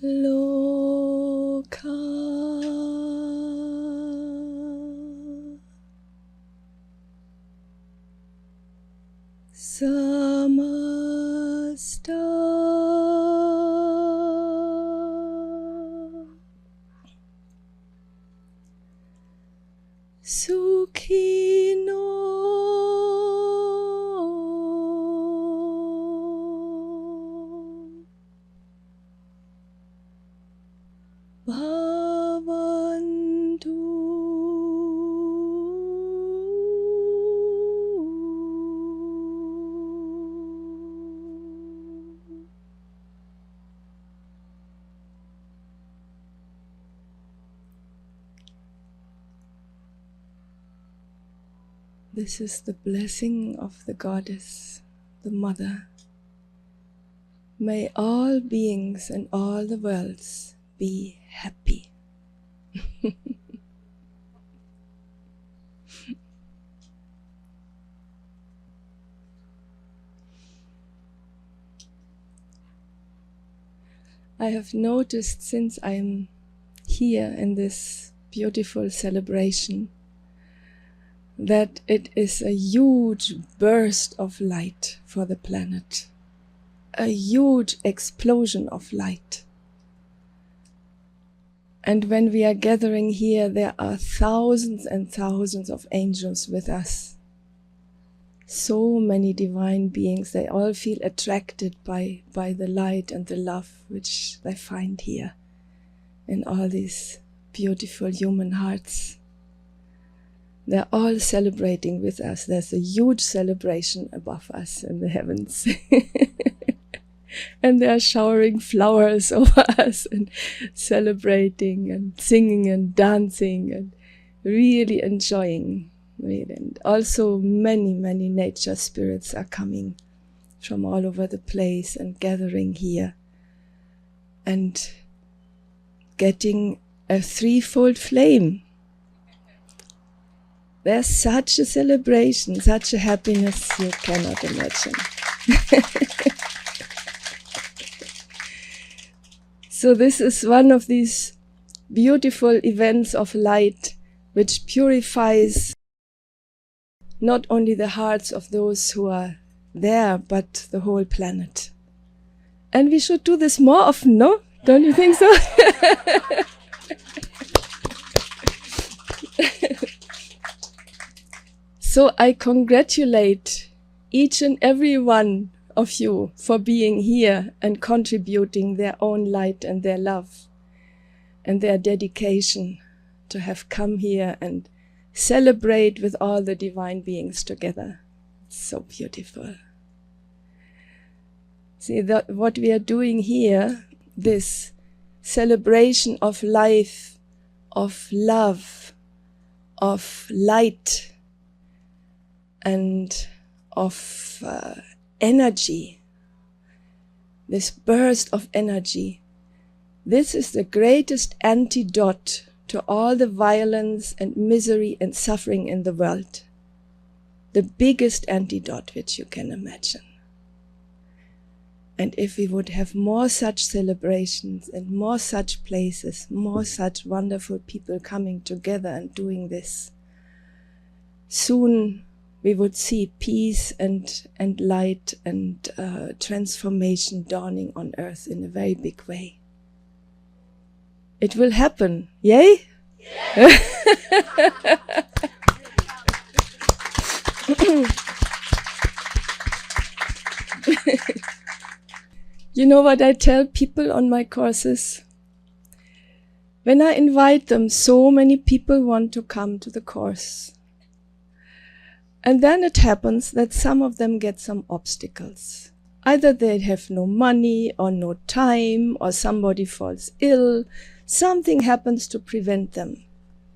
Loka Samasta Sukhino Bhavantu. This is the blessing of the Goddess, the Mother. May all beings and all the worlds be happy. I have noticed since I am here in this beautiful celebration that it is a huge burst of light for the planet, a huge explosion of light. And when we are gathering here, there are thousands and thousands of angels with us. So many divine beings, they all feel attracted by the light and the love which they find here in all these beautiful human hearts. They're all celebrating with us. There's a huge celebration above us in the heavens. And they're showering flowers over us and celebrating and singing and dancing and really enjoying. And also many, many nature spirits are coming from all over the place and gathering here and getting a threefold flame. There's such a celebration, such a happiness you cannot imagine. So this is one of these beautiful events of light which purifies not only the hearts of those who are there, but the whole planet. And we should do this more often, no? Don't you think so? So I congratulate each and every one of you for being here and contributing their own light and their love and their dedication to have come here and celebrate with all the divine beings together. It's so beautiful. See, that what we are doing here, this celebration of life, of love, of light, and of energy, this burst of energy, this is the greatest antidote to all the violence and misery and suffering in the world. The biggest antidote which you can imagine. And if we would have more such celebrations and more such places, more such wonderful people coming together and doing this, soon we would see peace and light and transformation dawning on earth in a very big way. It will happen, yay? Yeah. You know what I tell people on my courses? When I invite them, so many people want to come to the course. And then it happens that some of them get some obstacles. Either they have no money or no time, or somebody falls ill. Something happens to prevent them.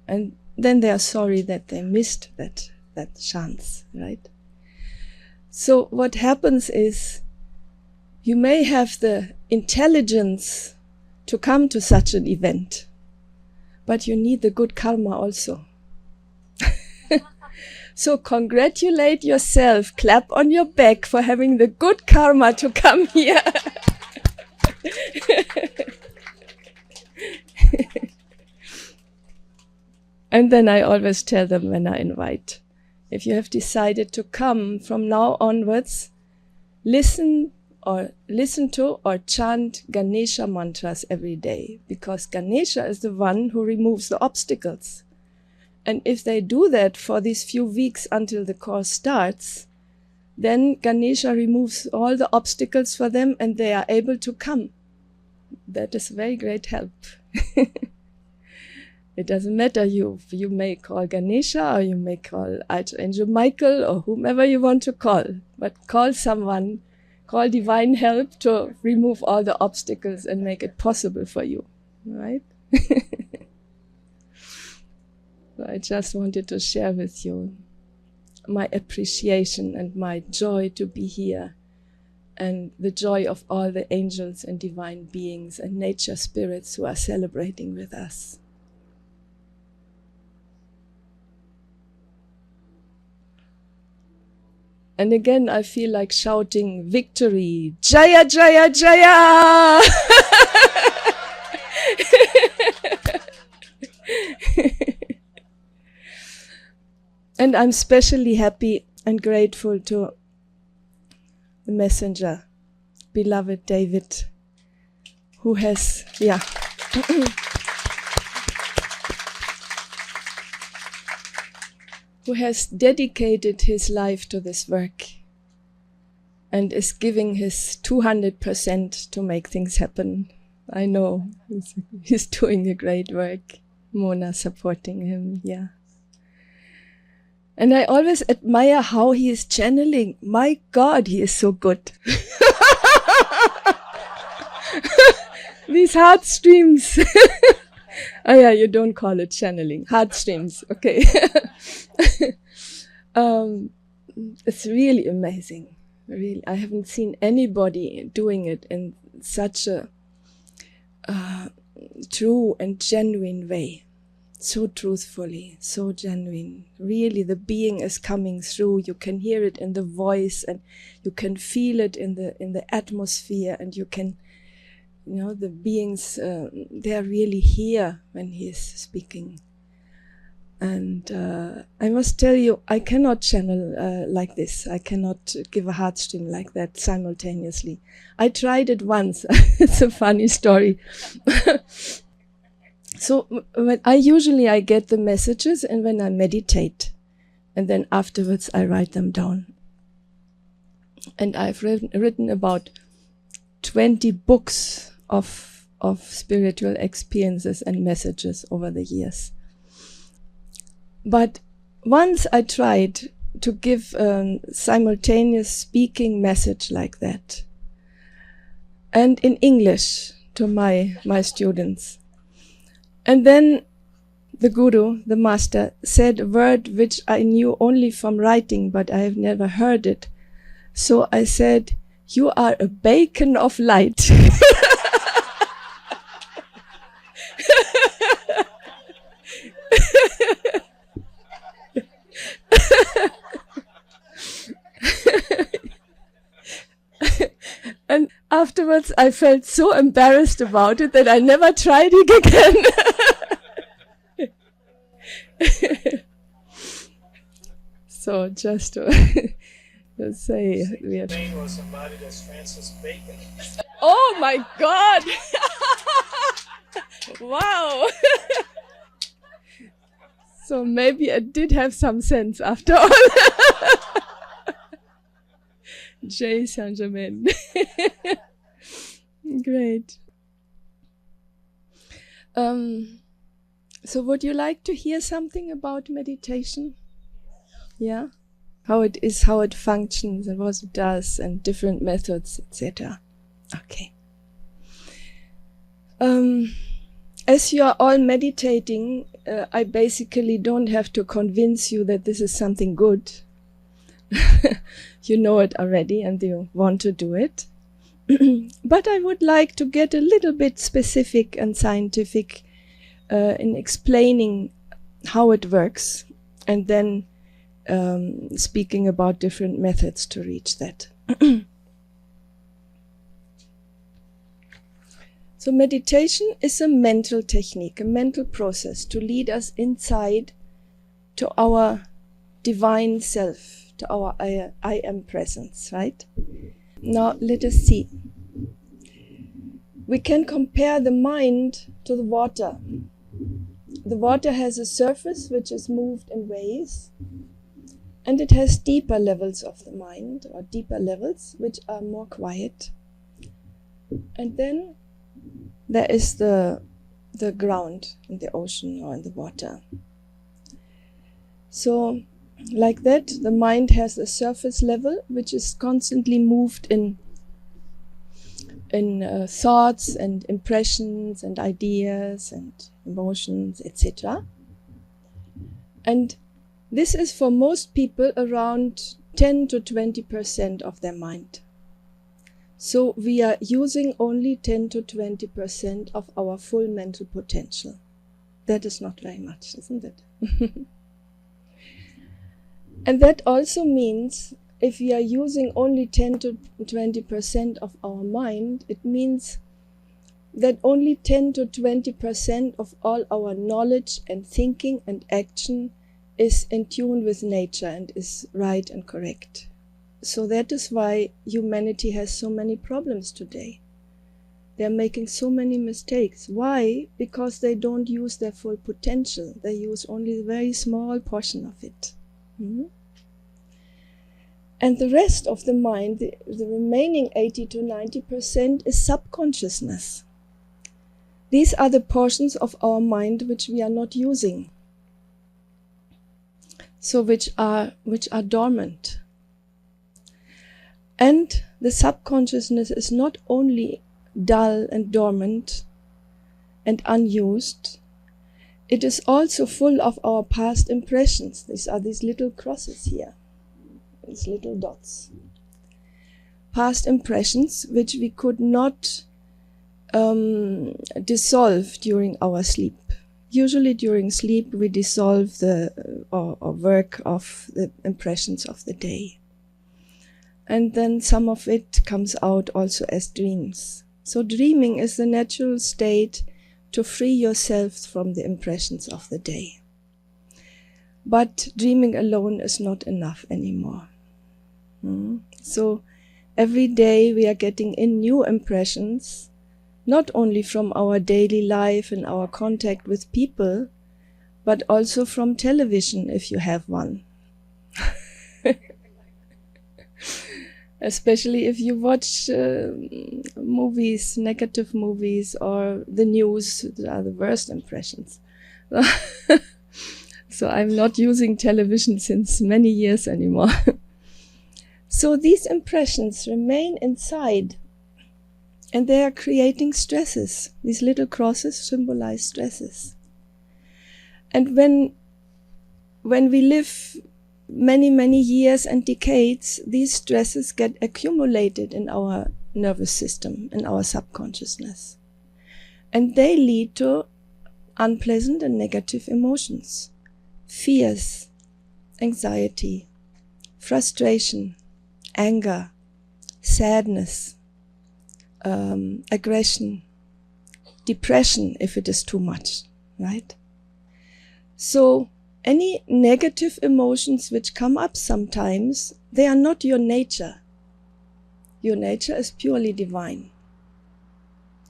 And then they are sorry that they missed that chance, right? So what happens is, you may have the intelligence to come to such an event, but you need the good karma also. So congratulate yourself, clap on your back for having the good karma to come here. And then I always tell them when I invite, if you have decided to come from now onwards, listen to or chant Ganesha mantras every day, because Ganesha is the one who removes the obstacles. And if they do that for these few weeks until the course starts, then Ganesha removes all the obstacles for them and they are able to come. That is very great help. It doesn't matter, you may call Ganesha or you may call Archangel Michael or whomever you want to call, but call someone, call divine help to remove all the obstacles and make it possible for you, right? So I just wanted to share with you my appreciation and my joy to be here, and the joy of all the angels and divine beings and nature spirits who are celebrating with us. And again, I feel like shouting victory, Jaya, Jaya, Jaya! And I'm especially happy and grateful to the messenger, beloved David, who has, who has dedicated his life to this work and is giving his 200% to make things happen. I know he's doing a great work. Mona supporting him, And I always admire how he is channeling. My God, he is so good. These heartstrings. Oh yeah, you don't call it channeling. Heartstrings, okay. It's really amazing. Really, I haven't seen anybody doing it in such a true and genuine way. So truthfully, so genuine. Really, the being is coming through. You can hear it in the voice, and you can feel it in the atmosphere, and you can, the beings, they are really here when he is speaking. And I must tell you, I cannot channel like this. I cannot give a heartstring like that simultaneously. I tried it once. It's a funny story. So when I get the messages and when I meditate, and then afterwards I write them down. And I've written about 20 books of spiritual experiences and messages over the years. But once I tried to give a simultaneous speaking message like that, and in English to my students. And then the guru, the master, said a word which I knew only from writing, but I have never heard it. So I said, "You are a beacon of light." And afterwards I felt so embarrassed about it that I never tried it again. So just to say, we have... was embodied as Francis Bacon. Oh my God! Wow! So maybe I did have some sense after all. Jay Saint-Germain. Great. So would you like to hear something about meditation? Yeah? How it is, how it functions, and what it does, and different methods, etc. Okay. As you are all meditating, I basically don't have to convince you that this is something good. You know it already and you want to do it. But I would like to get a little bit specific and scientific in explaining how it works, and then speaking about different methods to reach that. So meditation is a mental technique, a mental process to lead us inside to our divine self, to our I am presence, right? Now let us see. We can compare the mind to the water. The water has a surface which is moved in waves, and it has deeper levels of the mind, or deeper levels which are more quiet. And then there is the ground in the ocean or in the water. So like that, the mind has a surface level which is constantly moved in thoughts and impressions and ideas and emotions, etc. And this is for most people around 10 to 20% of their mind. So we are using only 10 to 20% of our full mental potential. That is not very much, isn't it? And that also means if we are using only 10 to 20% of our mind, it means that only 10 to 20% of all our knowledge and thinking and action is in tune with nature and is right and correct. So that is why humanity has so many problems today. They are making so many mistakes. Why? Because they don't use their full potential. They use only a very small portion of it. And the rest of the mind, the remaining 80 to 90%, is subconsciousness. These are the portions of our mind which we are not using. So which are dormant. And the subconsciousness is not only dull and dormant and unused, it is also full of our past impressions. These are these little crosses here, these little dots. Past impressions which we could not dissolve during our sleep. Usually during sleep we dissolve or work off the impressions of the day. And then some of it comes out also as dreams. So dreaming is the natural state to free yourself from the impressions of the day. But dreaming alone is not enough anymore. So every day we are getting in new impressions, not only from our daily life and our contact with people, but also from television if you have one. Especially if you watch movies, negative movies, or the news, that are the worst impressions. So I'm not using television since many years anymore. So these impressions remain inside, and they are creating stresses. These little crosses symbolize stresses. And when we live many years and decades, these stresses get accumulated in our nervous system, in our subconsciousness. And they lead to unpleasant and negative emotions, fears, anxiety, frustration, anger, sadness, aggression, depression if it is too much, right? So any negative emotions which come up sometimes, they are not your nature. Your nature is purely divine.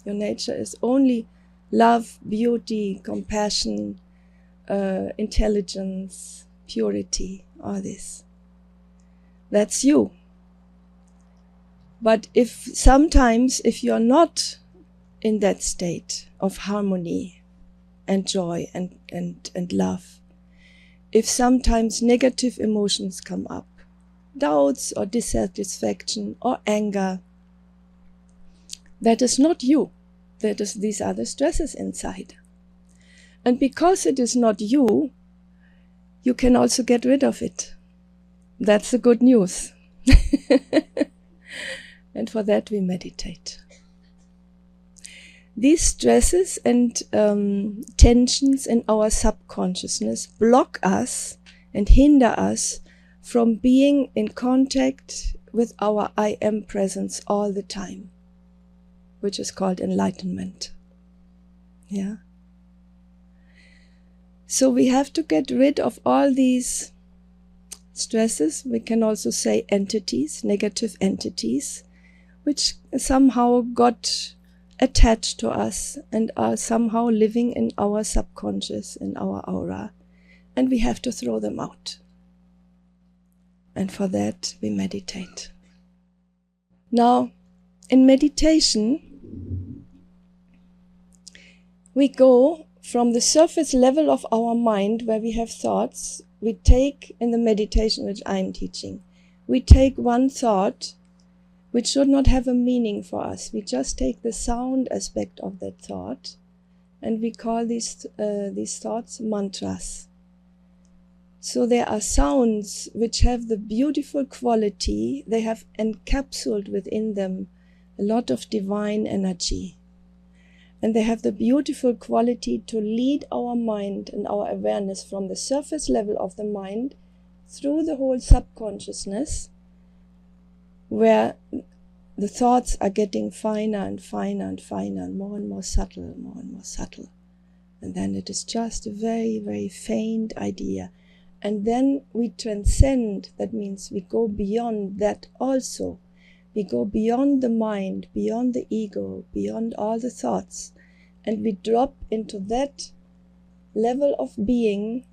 Your nature is only love, beauty, compassion, intelligence, purity, all this. That's you. But sometimes if you're not in that state of harmony and joy and love, if sometimes negative emotions come up, doubts or dissatisfaction or anger, that is not you. These are the stresses inside. And because it is not you, you can also get rid of it. That's the good news. And for that we meditate. These stresses and tensions in our subconsciousness block us and hinder us from being in contact with our I am presence all the time, which is called enlightenment. Yeah. So we have to get rid of all these stresses. We can also say entities, negative entities, which somehow got attached to us and are somehow living in our subconscious, in our aura. And we have to throw them out. And for that we meditate. Now, in meditation, we go from the surface level of our mind where we have thoughts. We take, in the meditation which I'm teaching, we take one thought which should not have a meaning for us. We just take the sound aspect of that thought and we call these thoughts mantras. So there are sounds which have the beautiful quality, they have encapsulated within them a lot of divine energy. And they have the beautiful quality to lead our mind and our awareness from the surface level of the mind through the whole subconsciousness, where the thoughts are getting finer and finer and finer, and more subtle, more and more subtle. And then it is just a very, very faint idea. And then we transcend, that means we go beyond that also. We go beyond the mind, beyond the ego, beyond all the thoughts, and we drop into that level of being,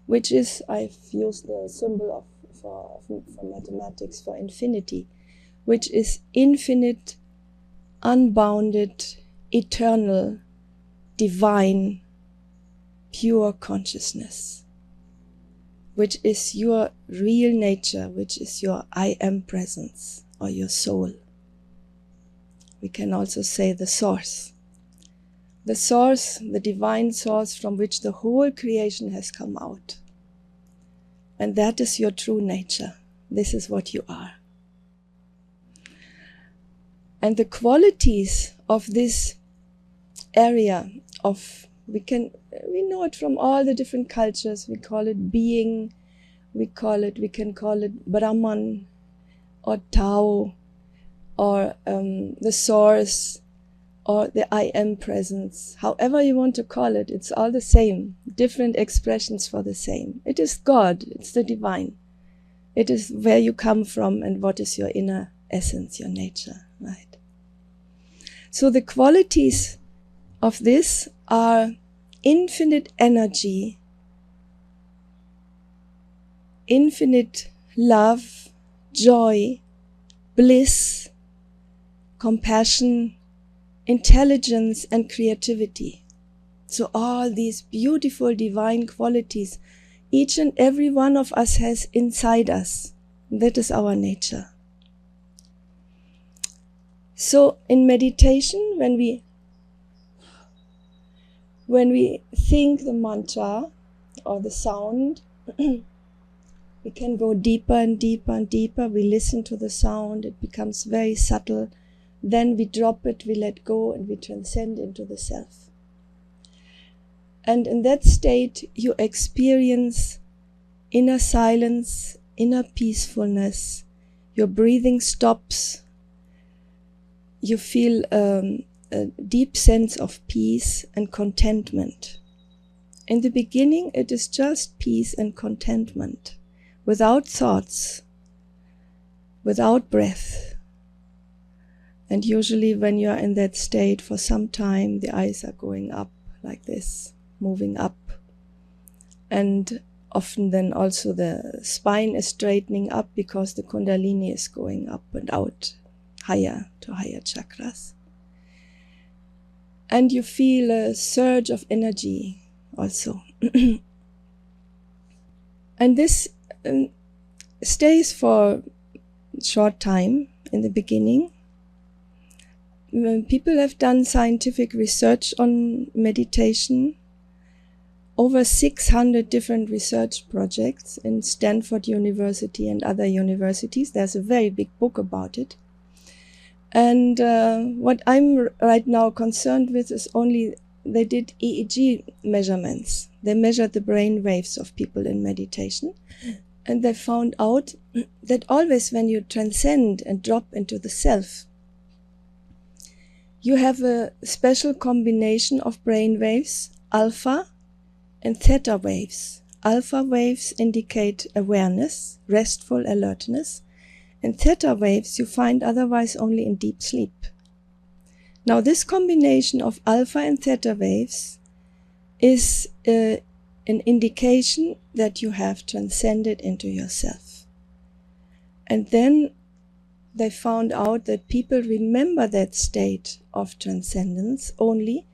which is, I've used the symbol for mathematics, for infinity, which is infinite, unbounded, eternal, divine, pure consciousness, which is your real nature, which is your I am presence, or your soul. We can also say the source. The source, the divine source from which the whole creation has come out. And that is your true nature. This is what you are. And the qualities of this area of, we know it from all the different cultures. We call it being, we can call it Brahman, or Tao, or the source, or the I am presence. However you want to call it, it's all the same. Different expressions for the same. It is God, it's the divine. It is where you come from and what is your inner essence, your nature, right? So the qualities of this are infinite energy, infinite love, joy, bliss, compassion, intelligence, and creativity. So all these beautiful divine qualities, each and every one of us has inside us. That is our nature. So in meditation, when we think the mantra or the sound, we can go deeper and deeper and deeper. We listen to the sound, it becomes very subtle. Then we drop it, we let go, and we transcend into the self. And in that state, you experience inner silence, inner peacefulness. Your breathing stops. You feel a deep sense of peace and contentment. In the beginning, it is just peace and contentment, without thoughts, without breath. And usually when you are in that state for some time, the eyes are going up like this, moving up. And often then also the spine is straightening up because the Kundalini is going up and out, higher to higher chakras. And you feel a surge of energy also. And this stays for a short time in the beginning. People have done scientific research on meditation. Over 600 different research projects in Stanford University and other universities. There's a very big book about it. And what I'm right now concerned with is only they did EEG measurements. They measured the brain waves of people in meditation. And they found out that always when you transcend and drop into the self, you have a special combination of brain waves, alpha and theta waves. Alpha waves indicate awareness, restful alertness, and theta waves you find otherwise only in deep sleep. Now this combination of alpha and theta waves is an indication that you have transcended into yourself. And then they found out that people remember that state of transcendence only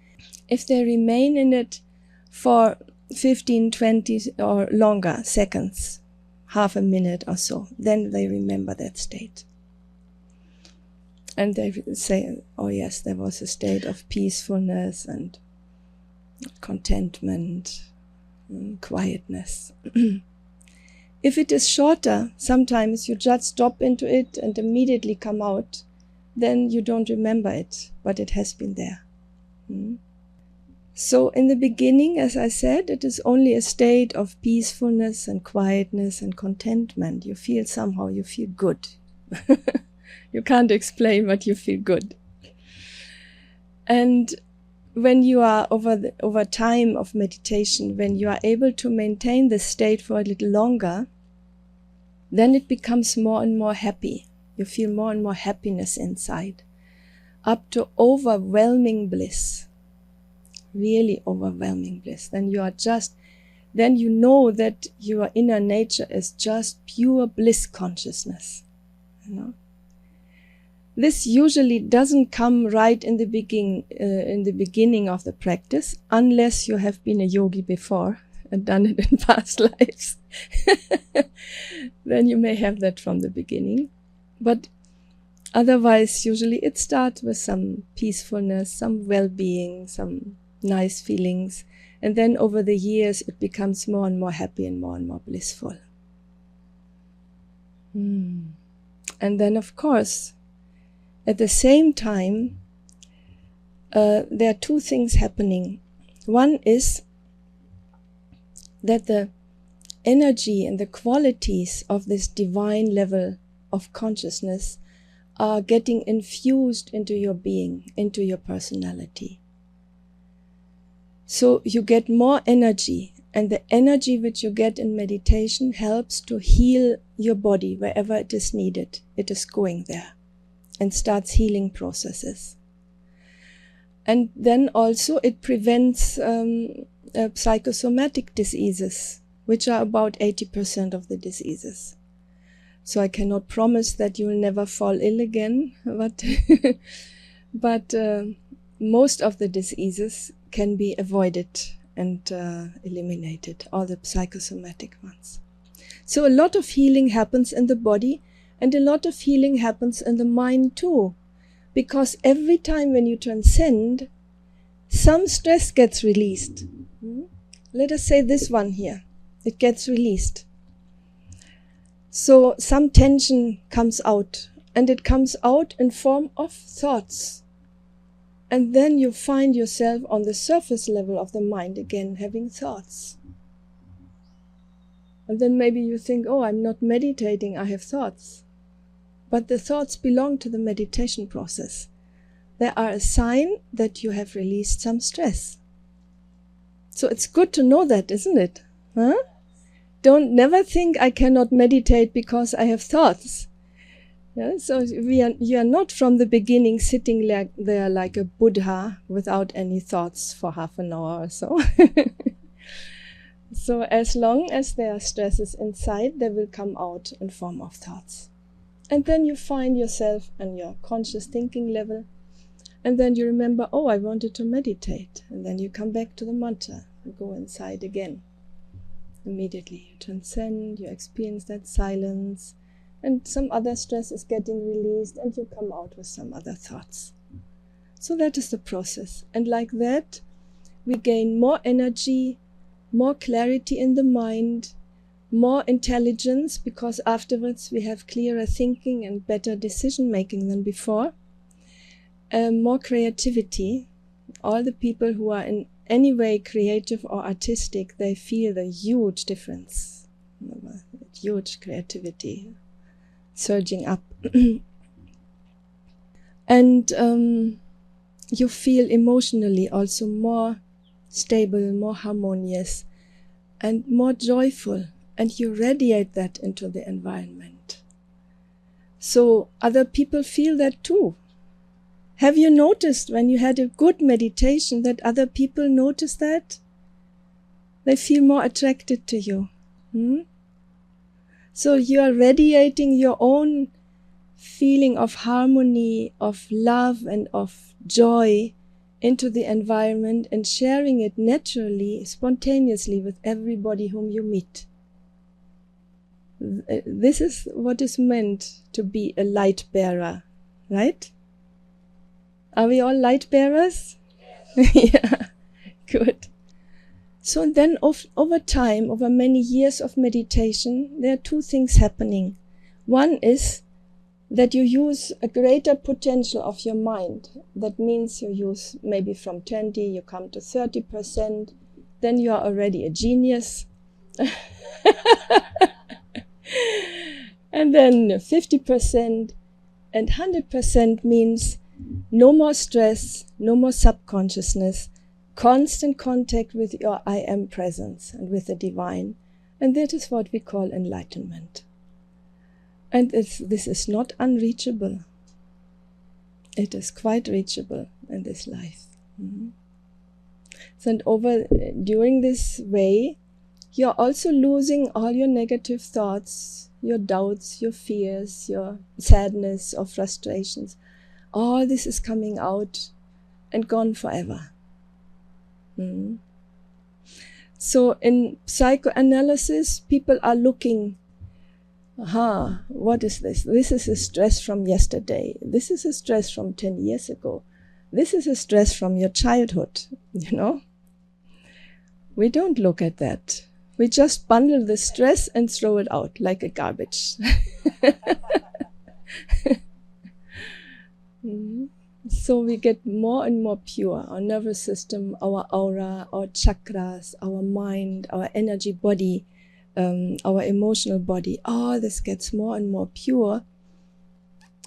if they remain in it for 15, 20 or longer seconds, half a minute or so. Then they remember that state. And they say, oh yes, there was a state of peacefulness and contentment and quietness. If it is shorter, sometimes you just stop into it and immediately come out, then you don't remember it, but it has been there. So in the beginning, as I said, it is only a state of peacefulness and quietness and contentment. You feel somehow, you feel good. You can't explain, but you feel good. And when you are over time of meditation, when you are able to maintain this state for a little longer, then it becomes more and more happy. You feel more and more happiness inside, up to overwhelming bliss, really overwhelming bliss. Then you know that your inner nature is just pure bliss consciousness. You know? This usually doesn't come right in the beginning of the practice, unless you have been a yogi before and done it in past lives. Then you may have that from the beginning. But otherwise, usually it starts with some peacefulness, some well-being, some nice feelings. And then over the years, it becomes more and more happy and more blissful. And then, of course, at the same time, there are two things happening. One is that the energy and the qualities of this divine level of consciousness are getting infused into your being, into your personality. So you get more energy, and the energy which you get in meditation helps to heal your body wherever it is needed. It is going there and starts healing processes. And then also it prevents psychosomatic diseases, which are about 80% of the diseases. So I cannot promise that you will never fall ill again, but most of the diseases can be avoided and eliminated, all the psychosomatic ones. So a lot of healing happens in the body, and a lot of healing happens in the mind too. Because every time when you transcend, some stress gets released. Let us say this one here. It gets released. So some tension comes out, and it comes out in form of thoughts. And then you find yourself on the surface level of the mind again, having thoughts. And then maybe you think, oh, I'm not meditating, I have thoughts. But the thoughts belong to the meditation process. They are a sign that you have released some stress. So it's good to know that, isn't it? Huh? Don't never think I cannot meditate because I have thoughts. Yeah? So you are not from the beginning sitting there like a Buddha without any thoughts for half an hour or so. So as long as there are stresses inside, they will come out in form of thoughts. And then you find yourself on your conscious thinking level. And then you remember, oh, I wanted to meditate. And then you come back to the mantra and go inside again. Immediately you transcend, you experience that silence, and some other stress is getting released, and you come out with some other thoughts. So that is the process. And like that, we gain more energy, more clarity in the mind, more intelligence, because afterwards we have clearer thinking and better decision making than before. More creativity. All the people who are in any way creative or artistic, they feel the huge difference, huge creativity surging up. And you feel emotionally also more stable, more harmonious, and more joyful, and you radiate that into the environment. So other people feel that too. Have you noticed when you had a good meditation that other people notice that? They feel more attracted to you. So you are radiating your own feeling of harmony, of love, and of joy into the environment and sharing it naturally, spontaneously with everybody whom you meet. This is what is meant to be a light bearer, right? Are we all light bearers? Yeah, good. So then over time, over many years of meditation, there are two things happening. One is that you use a greater potential of your mind. That means you use maybe from 20, you come to 30%, then you are already a genius. And then 50% and 100% means no more stress, no more subconsciousness, constant contact with your I am presence and with the divine. And that is what we call enlightenment. And this is not unreachable. It is quite reachable in this life. So during this way, you're also losing all your negative thoughts, your doubts, your fears, your sadness or frustrations. All this is coming out and gone forever. So in psychoanalysis, people are looking, what is this? This is a stress from yesterday. This is a stress from 10 years ago. This is a stress from your childhood, you know? We don't look at that. We just bundle the stress and throw it out like a garbage. So we get more and more pure. Our nervous system, our aura, our chakras, our mind, our energy body, our emotional body, all this gets more and more pure.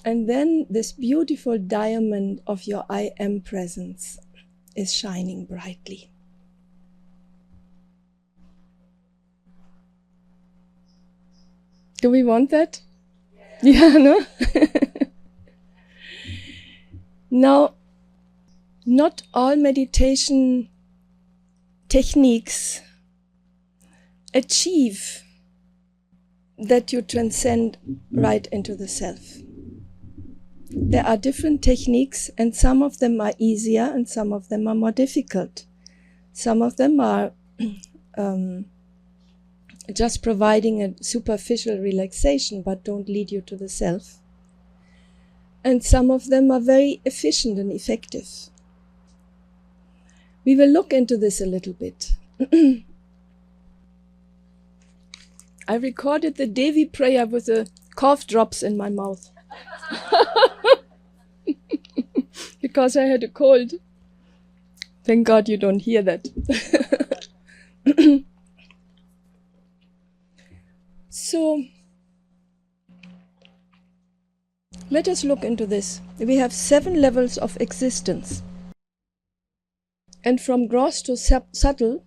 And then this beautiful diamond of your I am presence is shining brightly. Do we want that? Yeah, no? Now, not all meditation techniques achieve that you transcend right into the self. There are different techniques, and some of them are easier and some of them are more difficult. Some of them are just providing a superficial relaxation but don't lead you to the self. And some of them are very efficient and effective. We will look into this a little bit. I recorded the Devi prayer with the cough drops in my mouth. Because I had a cold. Thank God you don't hear that. So, let us look into this. We have 7 levels of existence. And from gross to subtle,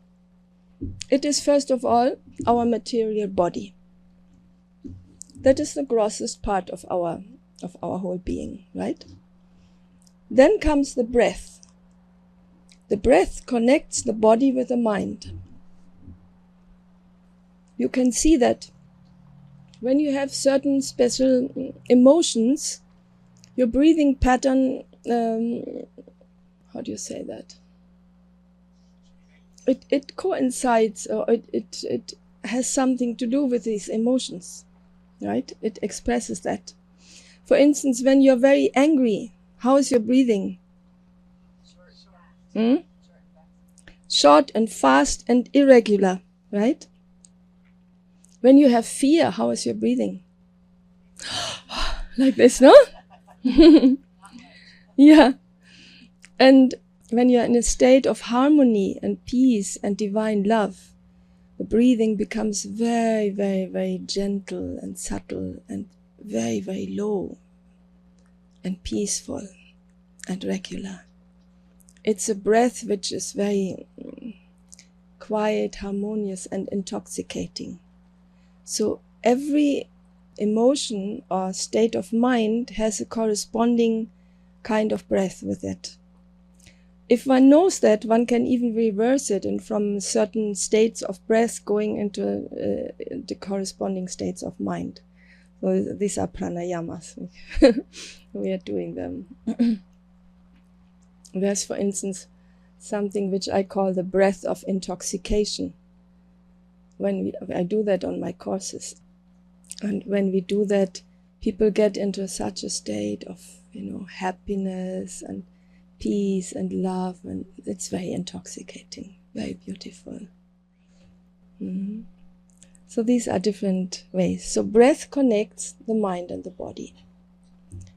it is first of all our material body. That is the grossest part of our whole being, right? Then comes the breath. The breath connects the body with the mind. You can see that when you have certain special emotions, your breathing pattern, how do you say that? It coincides, or it has something to do with these emotions, right? It expresses that. For instance, when you're very angry, how is your breathing? Short and fast and irregular, right? When you have fear, how is your breathing? Like this, no? Yeah. And when you're in a state of harmony and peace and divine love, the breathing becomes very, very, very gentle and subtle and very, very low and peaceful and regular. It's a breath which is very quiet, harmonious, and intoxicating. So every emotion or state of mind has a corresponding kind of breath with it. If one knows that, one can even reverse it, and from certain states of breath going into the corresponding states of mind. So these are pranayamas. We are doing them. There's, for instance, something which I call the breath of intoxication. I do that on my courses. And when we do that, people get into such a state of, happiness and peace and love, and it's very intoxicating, very beautiful. Mm-hmm. So these are different ways. So breath connects the mind and the body.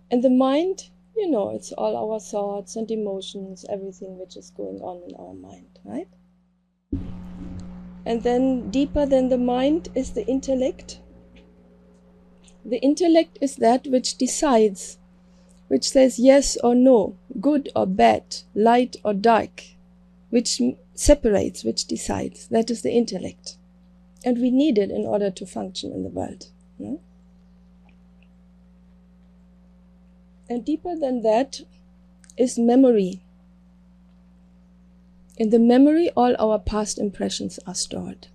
And the mind, it's all our thoughts and emotions, everything which is going on in our mind, right? And then deeper than the mind is the intellect. The intellect is that which decides, which says yes or no, good or bad, light or dark, which separates, which decides. That is the intellect. And we need it in order to function in the world. No? And deeper than that is memory. In the memory, all our past impressions are stored.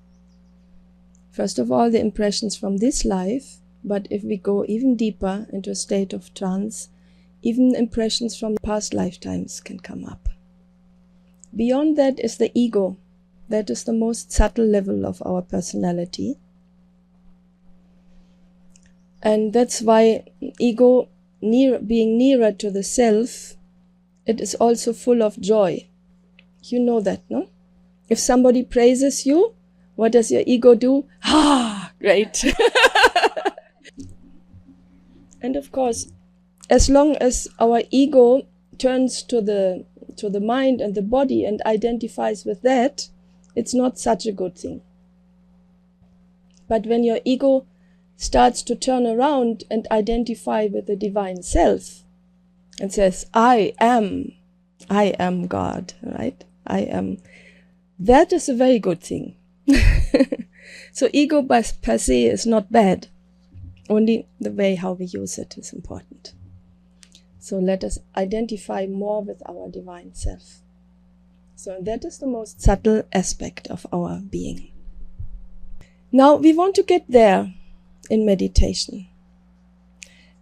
First of all, the impressions from this life, but if we go even deeper into a state of trance, even impressions from past lifetimes can come up. Beyond that is the ego. That is the most subtle level of our personality. And that's why ego, being nearer to the self, it is also full of joy. You know that, no? If somebody praises you, what does your ego do? Ah, great. And of course, as long as our ego turns to the mind and the body and identifies with that, it's not such a good thing. But when your ego starts to turn around and identify with the divine self and says, I am God, right? I am. That is a very good thing. So ego per se is not bad. Only the way how we use it is important. So let us identify more with our divine self. So that is the most subtle aspect of our being. Now we want to get there in meditation.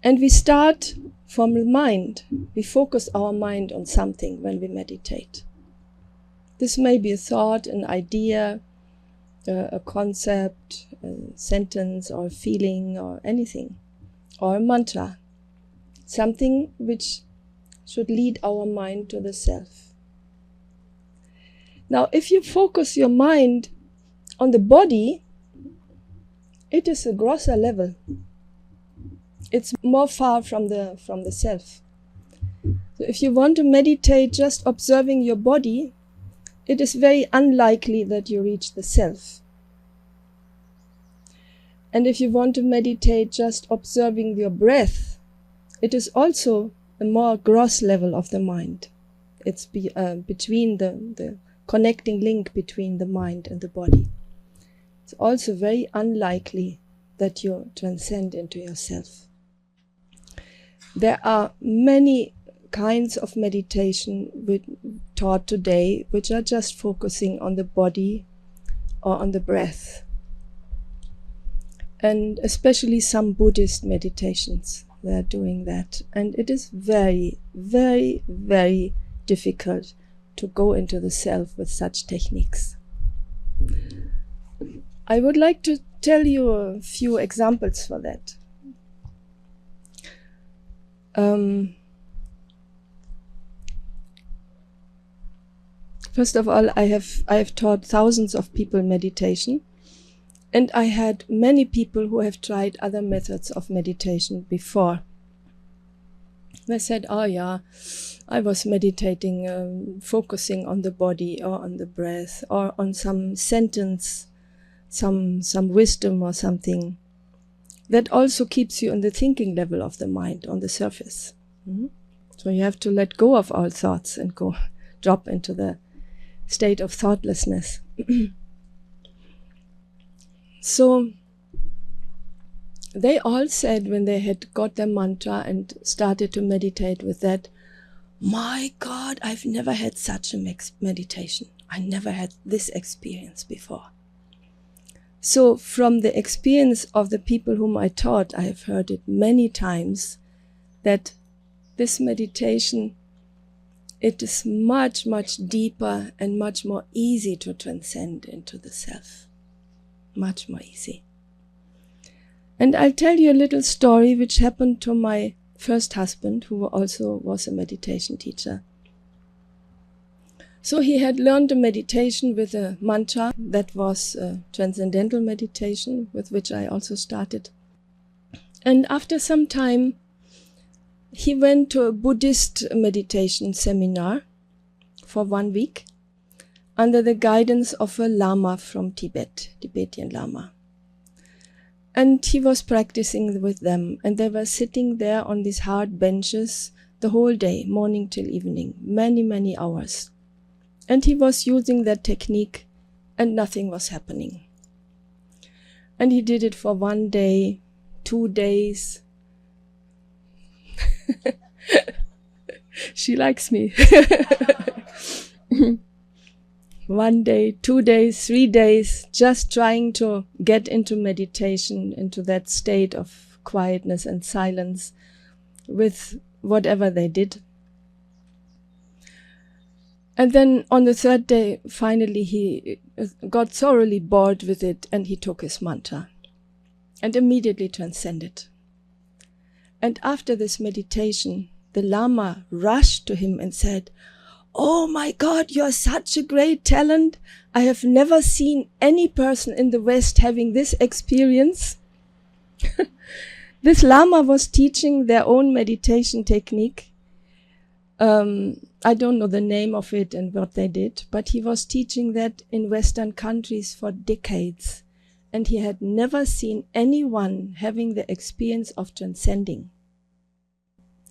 And we start from the mind. We focus our mind on something when we meditate. This may be a thought, an idea, a concept, a sentence, or a feeling, or anything, or a mantra. Something which should lead our mind to the self. Now, if you focus your mind on the body, it is a grosser level. It's more far from the self. So if you want to meditate just observing your body, it is very unlikely that you reach the self. And if you want to meditate just observing your breath, it is also a more gross level of the mind. It's between the connecting link between the mind and the body. It's also very unlikely that you transcend into yourself. There are many kinds of meditation taught today which are just focusing on the body or on the breath. And especially some Buddhist meditations, they are doing that. And it is very, very, very difficult to go into the self with such techniques. I would like to tell you a few examples for that. First of all, I have taught thousands of people meditation, and I had many people who have tried other methods of meditation before. They said, oh yeah, I was meditating, focusing on the body or on the breath or on some sentence, some wisdom or something. That also keeps you on the thinking level of the mind, on the surface. Mm-hmm. So you have to let go of all thoughts and go drop into the state of thoughtlessness. So they all said when they had got their mantra and started to meditate with that, my God, I've never had such a meditation. I never had this experience before. So from the experience of the people whom I taught, I have heard it many times that this meditation, it is much, much deeper and much more easy to transcend into the self. Much more easy. And I'll tell you a little story which happened to my first husband, who also was a meditation teacher. So he had learned a meditation with a mantra that was a transcendental meditation, with which I also started. And after some time, he went to a Buddhist meditation seminar for 1 week under the guidance of a Lama from Tibet, Tibetan Lama. And he was practicing with them, and they were sitting there on these hard benches the whole day, morning till evening, many, many hours. And he was using that technique, and nothing was happening. And he did it for 1 day, 2 days. She likes me. 1 day, 2 days, 3 days, just trying to get into meditation, into that state of quietness and silence with whatever they did. And then on the 3rd day, finally he got thoroughly bored with it, and he took his mantra and immediately transcended. And after this meditation, the Lama rushed to him and said, "Oh my God, you are such a great talent. I have never seen any person in the West having this experience." This Lama was teaching their own meditation technique. I don't know the name of it and what they did, but he was teaching that in Western countries for decades. And he had never seen anyone having the experience of transcending.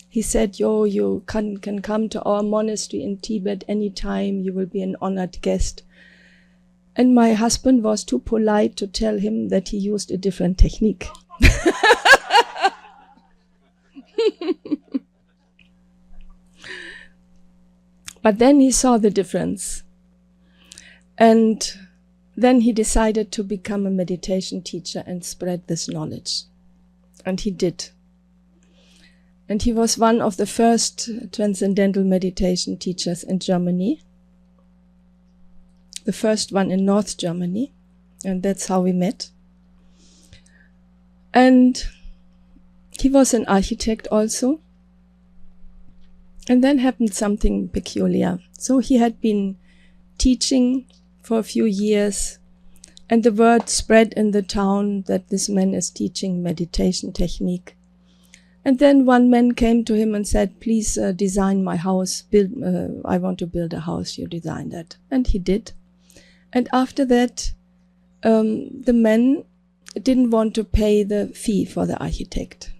He said, you can come to our monastery in Tibet anytime. You will be an honored guest. And my husband was too polite to tell him that he used a different technique. But then he saw the difference. And then he decided to become a meditation teacher and spread this knowledge. And he did. And he was one of the first transcendental meditation teachers in Germany. The first one in North Germany. And that's how we met. And he was an architect also. And then happened something peculiar. So he had been teaching for a few years, and the word spread in the town that this man is teaching meditation technique. And then one man came to him and said, "Please design my house. I want to build a house. You design that." And he did. And after that, the man didn't want to pay the fee for the architect.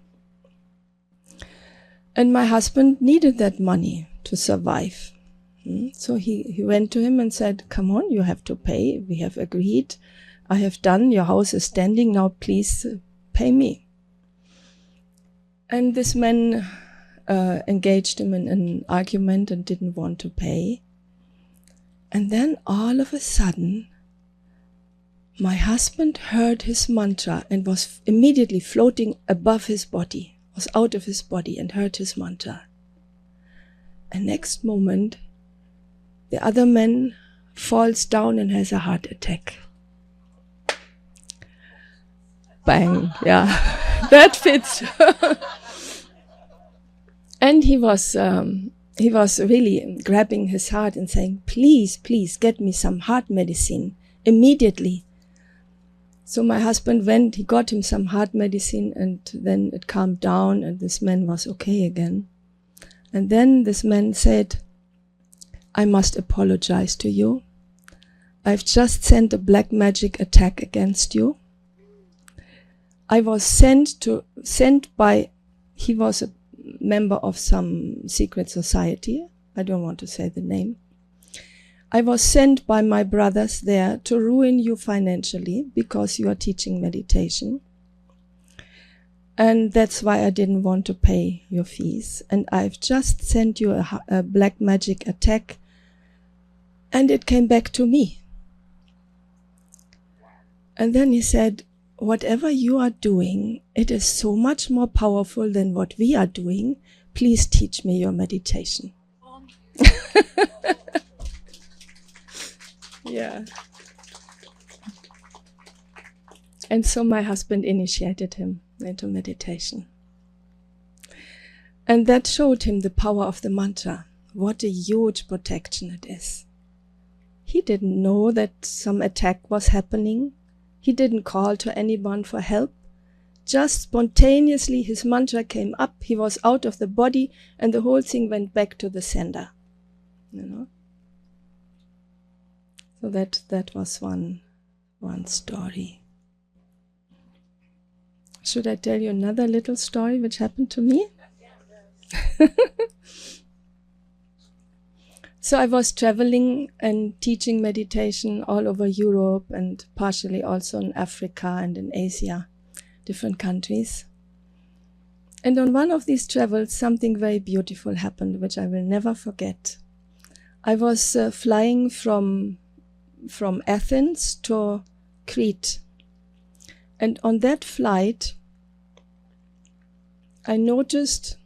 And my husband needed that money to survive. So he went to him and said, "Come on, you have to pay. We have agreed. I have done. Your house is standing. Now please pay me." And this man engaged him in an argument and didn't want to pay. And then all of a sudden, my husband heard his mantra and was immediately floating above his body. Was out of his body and heard his mantra. And next moment, the other man falls down and has a heart attack. Bang, yeah, that fits. And he was really grabbing his heart and saying, "Please, please get me some heart medicine immediately." So my husband went, he got him some heart medicine, and then it calmed down and this man was okay again. And then this man said, "I must apologize to you. I've just sent a black magic attack against you. I was sent by, he was a member of some secret society. I don't want to say the name. I was sent by my brothers there to ruin you financially because you are teaching meditation. And that's why I didn't want to pay your fees. And I've just sent you a black magic attack, and it came back to me. And then he said, whatever you are doing, it is so much more powerful than what we are doing. Please teach me your meditation. Yeah. And so my husband initiated him into meditation. And that showed him the power of the mantra. What a huge protection it is. He didn't know that some attack was happening. He didn't call to anyone for help. Just spontaneously his mantra came up, he was out of the body, and the whole thing went back to the sender. You know? So that was one story. Should I tell you another little story which happened to me? So I was traveling and teaching meditation all over Europe and partially also in Africa and in Asia, different countries. And on one of these travels, something very beautiful happened, which I will never forget. I was flying from Athens to Crete. And on that flight, I noticed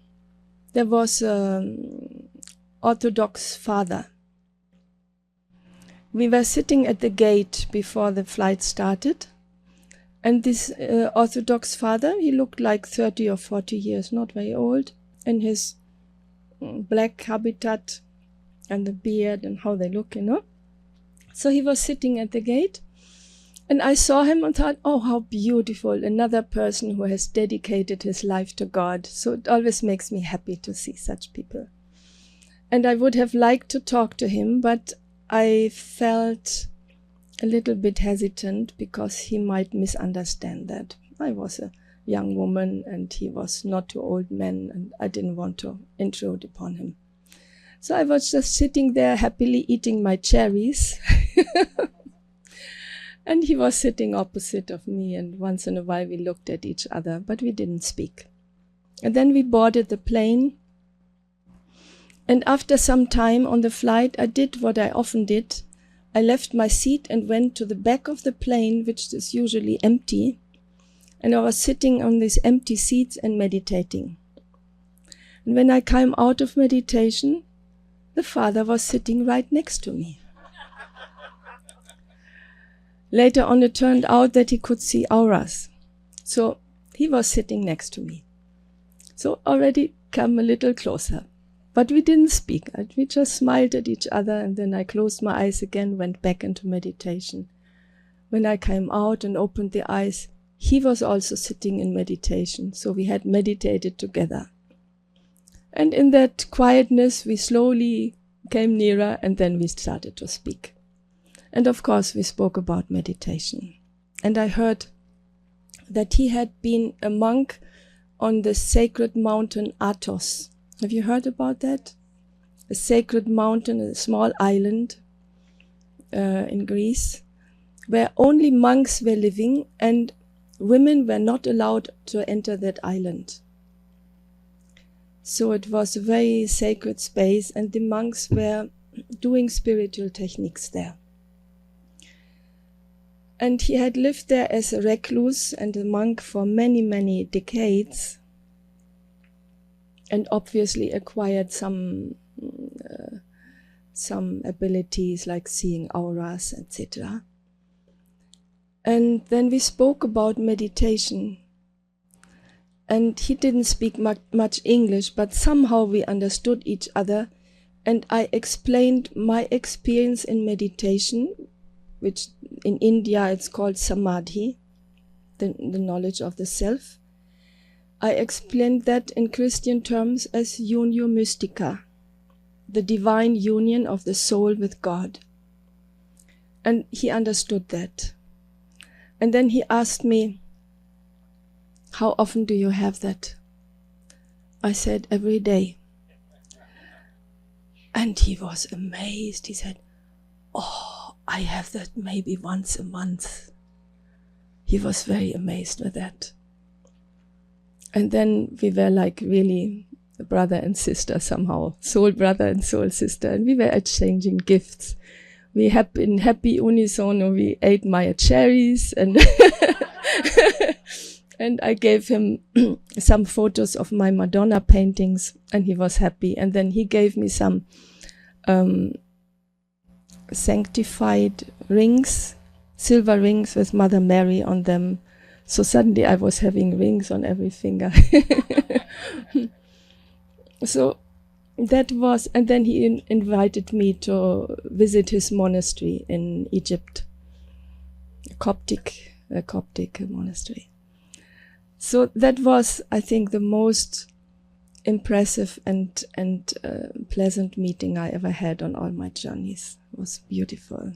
there was an Orthodox father. We were sitting at the gate before the flight started, and this Orthodox father, he looked like 30 or 40 years, not very old, in his black habitat and the beard and how they look, you know. So he was sitting at the gate, and I saw him and thought, oh, how beautiful, another person who has dedicated his life to God. So it always makes me happy to see such people. And I would have liked to talk to him, but I felt a little bit hesitant because he might misunderstand that. I was a young woman and he was not too old man, and I didn't want to intrude upon him. So I was just sitting there happily eating my cherries. And he was sitting opposite of me, and once in a while we looked at each other, but we didn't speak. And then we boarded the plane. And after some time on the flight, I did what I often did. I left my seat and went to the back of the plane, which is usually empty. And I was sitting on these empty seats and meditating. And when I came out of meditation, the father was sitting right next to me. Later on, it turned out that he could see auras. So he was sitting next to me. So already come a little closer. But we didn't speak. We just smiled at each other, and then I closed my eyes again, went back into meditation. When I came out and opened the eyes, he was also sitting in meditation. So we had meditated together. And in that quietness, we slowly came nearer, and then we started to speak. And of course, we spoke about meditation. And I heard that he had been a monk on the sacred mountain Athos. Have you heard about that? A sacred mountain, a small island in Greece, where only monks were living and women were not allowed to enter that island. So it was a very sacred space, and the monks were doing spiritual techniques there. And he had lived there as a recluse and a monk for many, many decades, and obviously acquired some abilities like seeing auras, etc. And then we spoke about meditation. And he didn't speak much English, but somehow we understood each other. And I explained my experience in meditation, which in India it's called samadhi, the knowledge of the self. I explained that in Christian terms as unio mystica, the divine union of the soul with God. And he understood that. And then he asked me, how often do you have that? I said, every day. And he was amazed. He said, "Oh, I have that maybe once a month." He was very amazed with that. And then we were like really brother and sister somehow, soul brother and soul sister, and we were exchanging gifts. We have in happy unisono, we ate Maya cherries, and and I gave him some photos of my Madonna paintings, and he was happy. And then he gave me some sanctified rings, silver rings with Mother Mary on them. So suddenly I was having rings on every finger. So that was, and then he invited me to visit his monastery in Egypt, a Coptic monastery. So that was, I think, the most impressive and pleasant meeting I ever had on all my journeys. It was beautiful.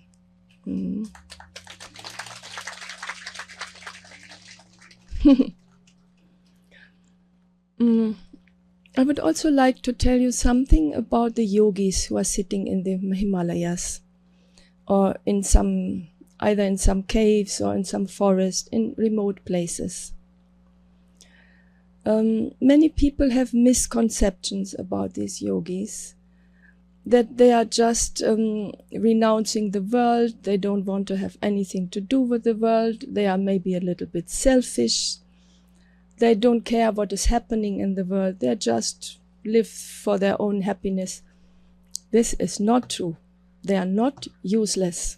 I would also like to tell you something about the yogis who are sitting in the Himalayas, or in some, either in some caves or in some forest, in remote places. Many people have misconceptions about these yogis, that they are just renouncing the world, they don't want to have anything to do with the world, they are maybe a little bit selfish, they don't care what is happening in the world, they just live for their own happiness. This is not true. They are not useless.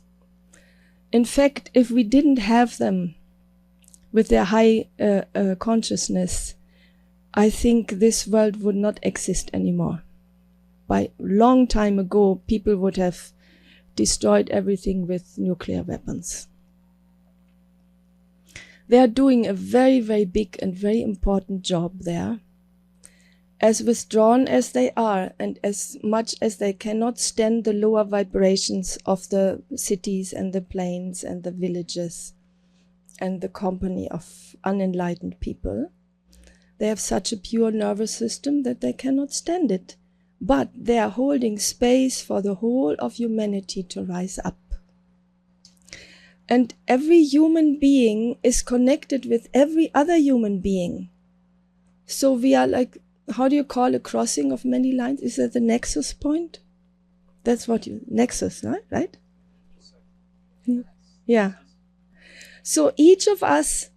In fact, if we didn't have them with their high consciousness, I think this world would not exist anymore. By long time ago, people would have destroyed everything with nuclear weapons. They are doing a very, very big and very important job there. As withdrawn as they are, and as much as they cannot stand the lower vibrations of the cities and the plains and the villages and the company of unenlightened people, they have such a pure nervous system that they cannot stand it. But they are holding space for the whole of humanity to rise up. And every human being is connected with every other human being. So we are like, how do you call a crossing of many lines? Is that the nexus point? That's what you, nexus, right? Yeah. So each of us,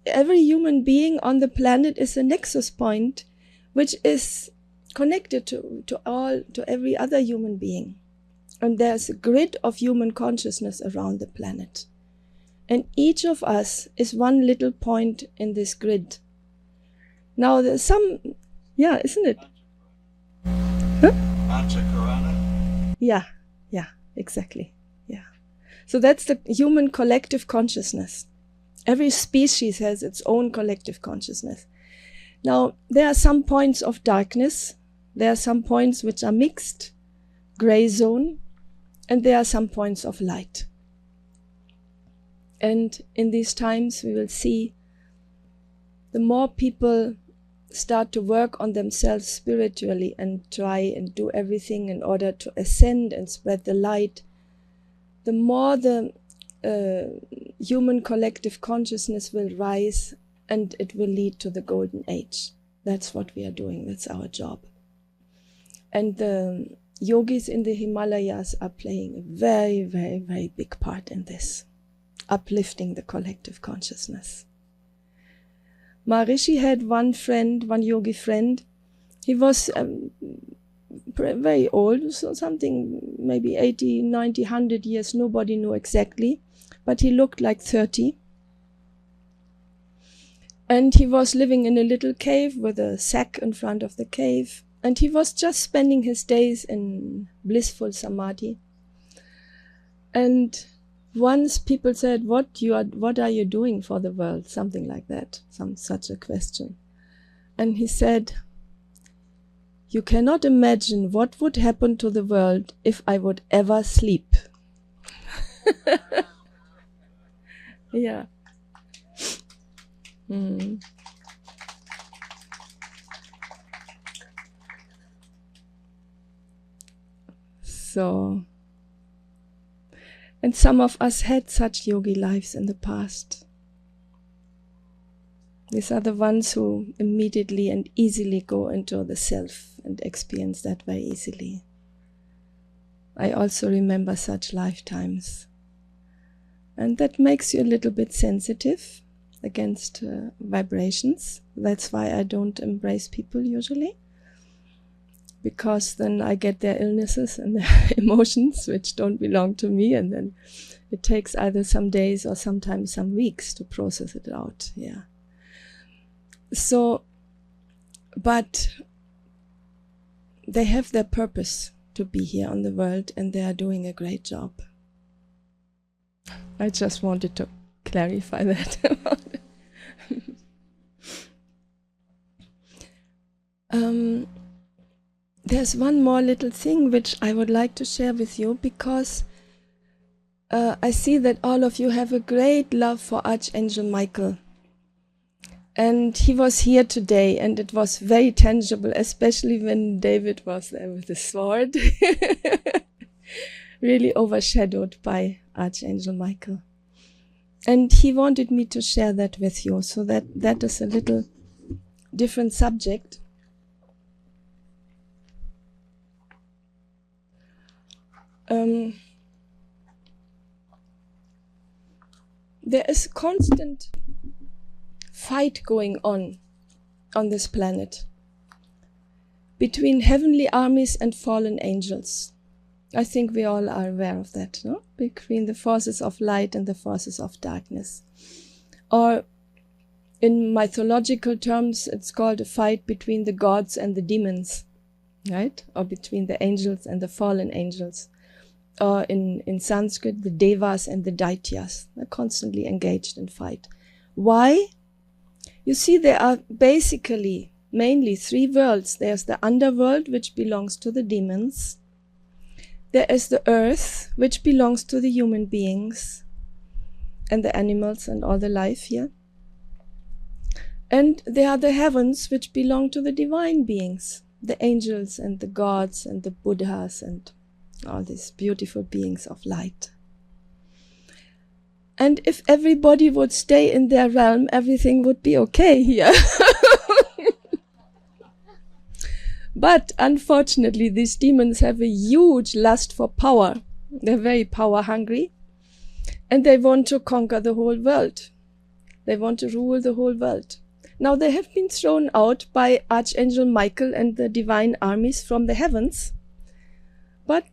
every human being on the planet is a nexus point, which is connected to every other human being. And there's a grid of human consciousness around the planet. And each of us is one little point in this grid. Now there's some, yeah, isn't it? Huh? Yeah, exactly. Yeah. So that's the human collective consciousness. Every species has its own collective consciousness. Now, there are some points of darkness. There are some points which are mixed, gray zone, and there are some points of light. And in these times, we will see the more people start to work on themselves spiritually and try and do everything in order to ascend and spread the light, the more the human collective consciousness will rise, and it will lead to the golden age. That's what we are doing. That's our job. And the yogis in the Himalayas are playing a very, very, very big part in this, uplifting the collective consciousness. Maharishi had one yogi friend. He was very old, so something maybe 80, 90, 100 years, nobody knew exactly, but he looked like 30. And he was living in a little cave with a sack in front of the cave, and he was just spending his days in blissful samadhi. And once people said, what are you doing for the world? Something like that, such a question. And he said, you cannot imagine what would happen to the world if I would ever sleep. Yeah. So And some of us had such yogi lives in the past. These are the ones who immediately and easily go into the self and experience that very easily. I also remember such lifetimes. And that makes you a little bit sensitive against vibrations. That's why I don't embrace people usually. Because then I get their illnesses and their emotions, which don't belong to me, and then it takes either some days or sometimes some weeks to process it out. Yeah. So, but they have their purpose to be here on the world, and they are doing a great job. I just wanted to clarify that. There's one more little thing which I would like to share with you, because I see that all of you have a great love for Archangel Michael. And he was here today, and it was very tangible, especially when David was there with the sword. Really overshadowed by Archangel Michael. And he wanted me to share that with you, so that is a little different subject. There is a constant fight going on this planet between heavenly armies and fallen angels. I think we all are aware of that, no? Between the forces of light and the forces of darkness. Or in mythological terms, it's called a fight between the gods and the demons, right? Or between the angels and the fallen angels. Or in Sanskrit, the devas and the daityas. They're constantly engaged in fight. Why? You see, there are basically mainly three worlds. There's the underworld, which belongs to the demons. There is the earth, which belongs to the human beings and the animals and all the life here. And there are the heavens, which belong to the divine beings, the angels and the gods and the Buddhas and all these beautiful beings of light. And if everybody would stay in their realm, everything would be okay here. But unfortunately, these demons have a huge lust for power. They're very power hungry. And they want to conquer the whole world. They want to rule the whole world. Now, they have been thrown out by Archangel Michael and the divine armies from the heavens. But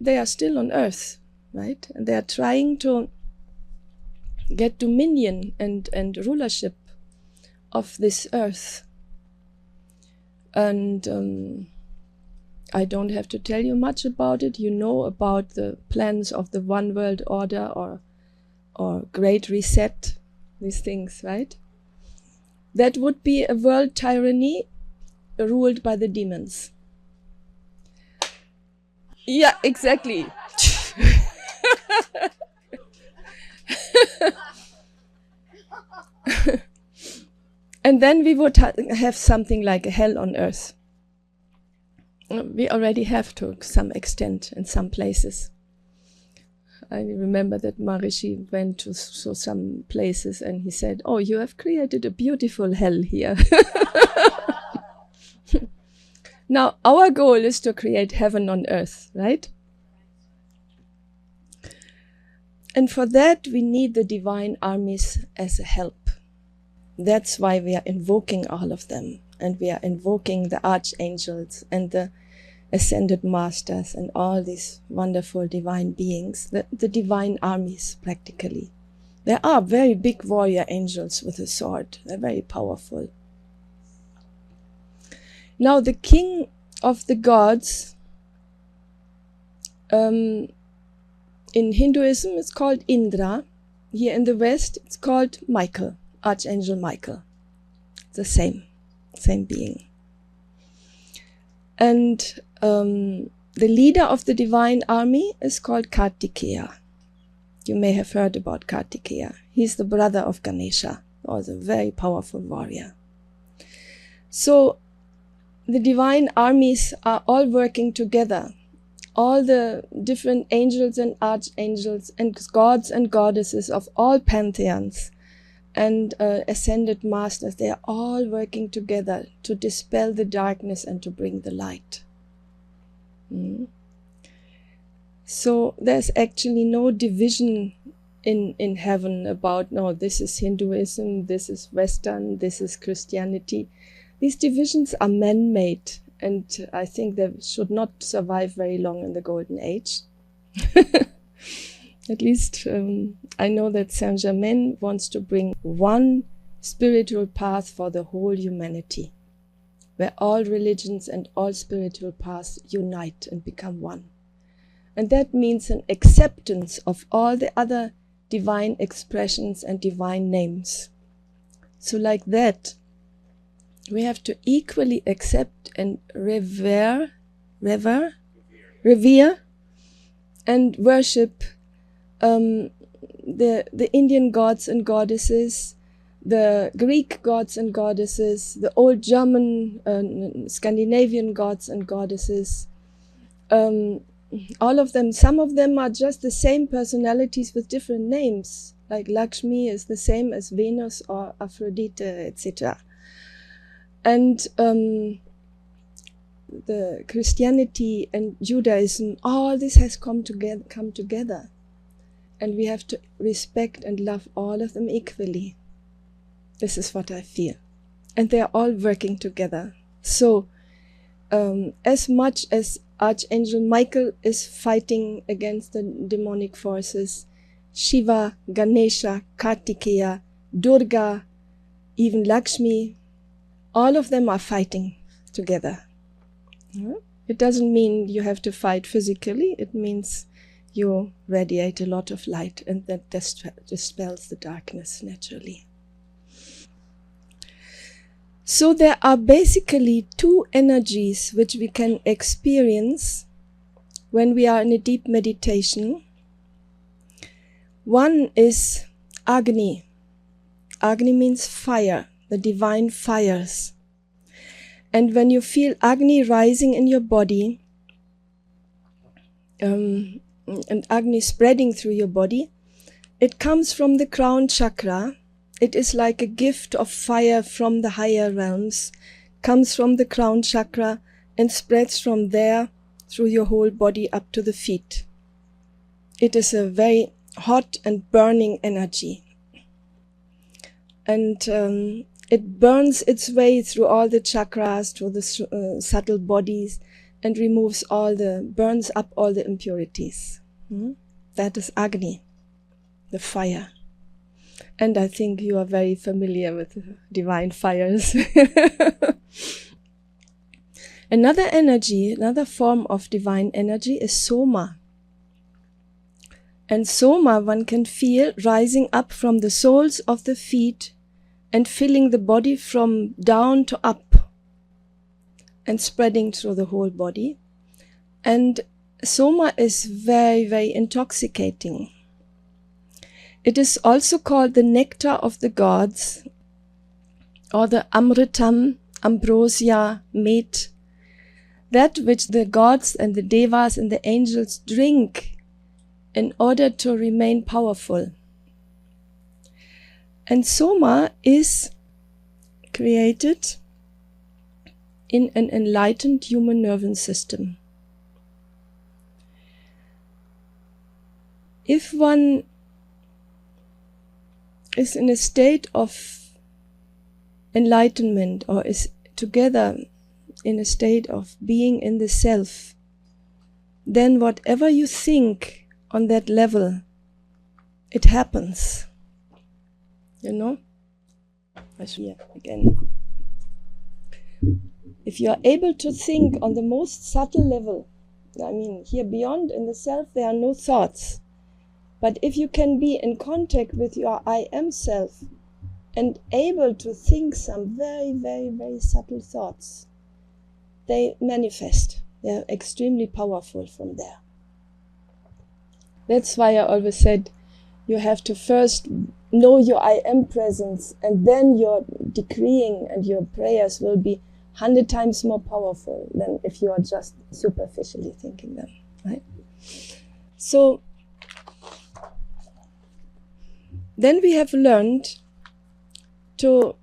they are still on earth, right? And they are trying to get dominion and rulership of this earth. And I don't have to tell you much about it. You know about the plans of the One World Order or Great Reset, these things, right? That would be a world tyranny ruled by the demons. Yeah, exactly. And then we would have something like a hell on earth. We already have to some extent in some places. I remember that Maharishi went to some places and he said, "Oh, you have created a beautiful hell here." Now, our goal is to create heaven on earth, right? And for that, we need the divine armies as a help. That's why we are invoking all of them. And we are invoking the archangels and the ascended masters and all these wonderful divine beings, the divine armies, practically. There are very big warrior angels with a sword. They're very powerful. Now, the king of the gods, in Hinduism, it's called Indra. Here in the West, it's called Michael, Archangel Michael. The same being. And the leader of the divine army is called Kartikeya. You may have heard about Kartikeya. He's the brother of Ganesha, also a very powerful warrior. So, the divine armies are all working together all the different angels and archangels and gods and goddesses of all pantheons and ascended masters, they are all working together to dispel the darkness and to bring the light. So there's actually no division in heaven about, no, this is Hinduism, this is Western, this is Christianity. These divisions are man-made, and I think they should not survive very long in the Golden Age. At least I know that Saint Germain wants to bring one spiritual path for the whole humanity, where all religions and all spiritual paths unite and become one. And that means an acceptance of all the other divine expressions and divine names. So like that, we have to equally accept and revere and worship the Indian gods and goddesses, the Greek gods and goddesses, the old German, Scandinavian gods and goddesses. All of them, some of them are just the same personalities with different names, like Lakshmi is the same as Venus or Aphrodite, etc. And the Christianity and Judaism, all this has come together. And we have to respect and love all of them equally. This is what I feel. And they are all working together. So, as much as Archangel Michael is fighting against the demonic forces, Shiva, Ganesha, Kartikeya, Durga, even Lakshmi, all of them are fighting together. It doesn't mean you have to fight physically. It means you radiate a lot of light, and that dispels the darkness naturally. So there are basically two energies which we can experience when we are in a deep meditation. One is Agni. Agni means fire, the divine fires. And when you feel Agni rising in your body, and Agni spreading through your body, it comes from the crown chakra. It is like a gift of fire from the higher realms, comes from the crown chakra and spreads from there through your whole body up to the feet. It is a very hot and burning energy. And it burns its way through all the chakras, through the subtle bodies, and burns up all the impurities. That is Agni, the fire. And I think you are very familiar with divine fires. Another energy, another form of divine energy is Soma. And Soma one can feel rising up from the soles of the feet and filling the body from down to up and spreading through the whole body. And Soma is very, very intoxicating. It is also called the nectar of the gods, or the Amritam, ambrosia, mate, that which the gods and the devas and the angels drink in order to remain powerful. And Soma is created in an enlightened human nervous system. If one is in a state of enlightenment, or is together in a state of being in the self, then whatever you think on that level, it happens. You know? Again. If you are able to think on the most subtle level, I mean, here beyond in the self there are no thoughts. But if you can be in contact with your I am self and able to think some very, very, very subtle thoughts, they manifest. They're extremely powerful from there. That's why I always said you have to first know your I am presence, and then your decreeing and your prayers will be 100 times more powerful than if you are just superficially thinking them. right? So then we have learned to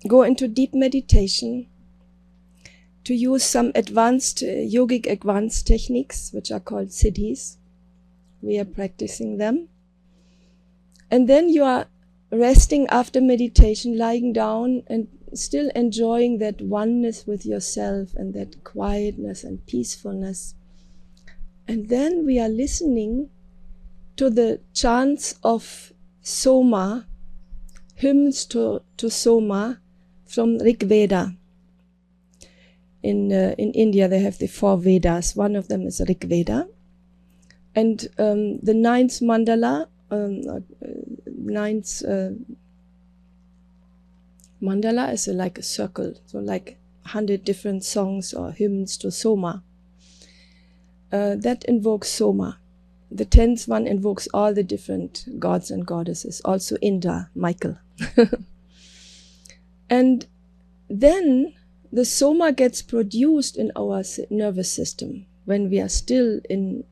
go into deep meditation, to use some advanced yogic advanced techniques, which are called siddhis. We are practicing them. And then you are resting after meditation, lying down and still enjoying that oneness with yourself and that quietness and peacefulness. And then we are listening to the chants of Soma, hymns to Soma from Rig Veda. In India they have the 4 Vedas. One of them is Rig Veda. And the 9th mandala, mandala is like a circle, so like 100 different songs or hymns to Soma. That invokes Soma. The 10th one invokes all the different gods and goddesses, also Indra, Michael. And then the Soma gets produced in our nervous system when we are still in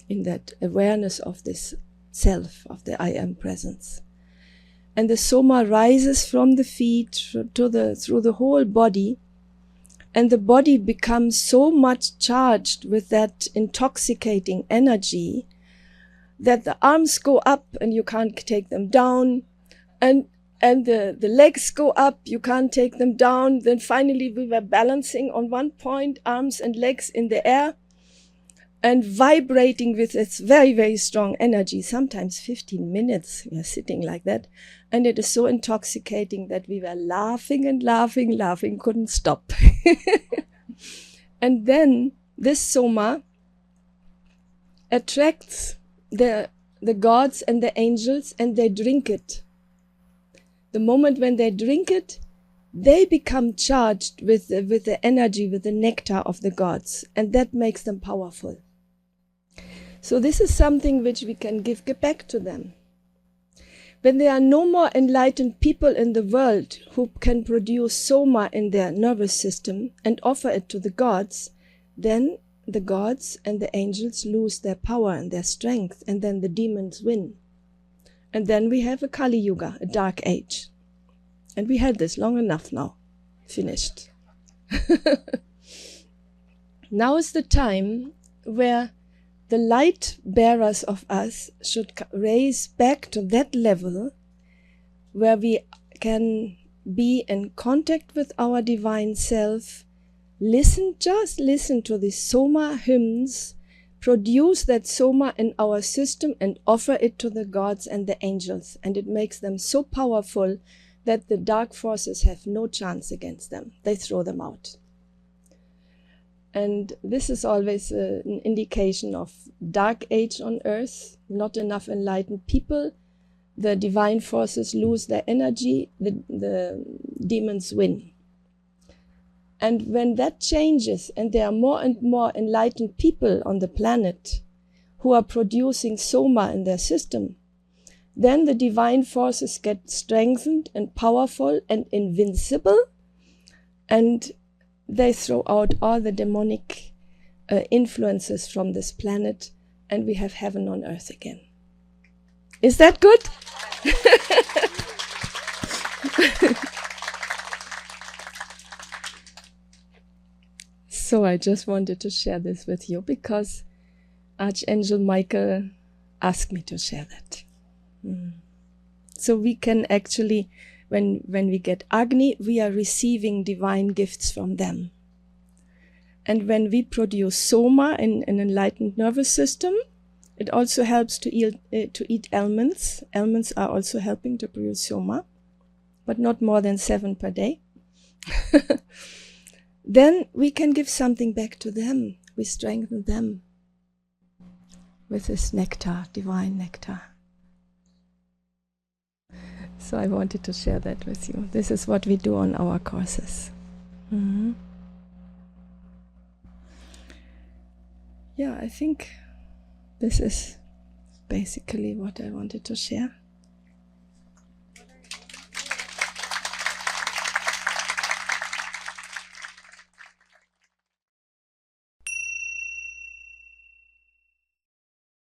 that awareness of this self, of the I am presence. And the Soma rises from the feet through the whole body, and the body becomes so much charged with that intoxicating energy that the arms go up and you can't take them down, and the legs go up, you can't take them down. Then finally we were balancing on one point, arms and legs in the air, and vibrating with its very, very strong energy. Sometimes 15 minutes we are sitting like that. And it is so intoxicating that we were laughing and laughing, couldn't stop. And then this Soma attracts the gods and the angels, and they drink it. The moment when they drink it, they become charged with the energy, with the nectar of the gods, and that makes them powerful. So this is something which we can give back to them. When there are no more enlightened people in the world who can produce Soma in their nervous system and offer it to the gods, then the gods and the angels lose their power and their strength, and then the demons win. And then we have a Kali Yuga, a dark age. And we had this long enough now. Finished. Now is the time where the light bearers of us should raise back to that level where we can be in contact with our divine self, just listen to the Soma hymns, produce that Soma in our system and offer it to the gods and the angels. And it makes them so powerful that the dark forces have no chance against them. They throw them out. And this is always an indication of dark age on earth, not enough enlightened people. The divine forces lose their energy, the demons win. And when that changes and there are more and more enlightened people on the planet who are producing Soma in their system, then the divine forces get strengthened and powerful and invincible, and they throw out all the demonic influences from this planet, and we have heaven on earth again. Is that good? So I just wanted to share this with you because Archangel Michael asked me to share that. So we can actually, when we get Agni, we are receiving divine gifts from them. And when we produce Soma in an enlightened nervous system, it also helps to eat almonds. Almonds are also helping to produce Soma, but not more than 7 per day. Then we can give something back to them. We strengthen them with this nectar, divine nectar. So I wanted to share that with you. This is what we do on our courses. Yeah, I think this is basically what I wanted to share.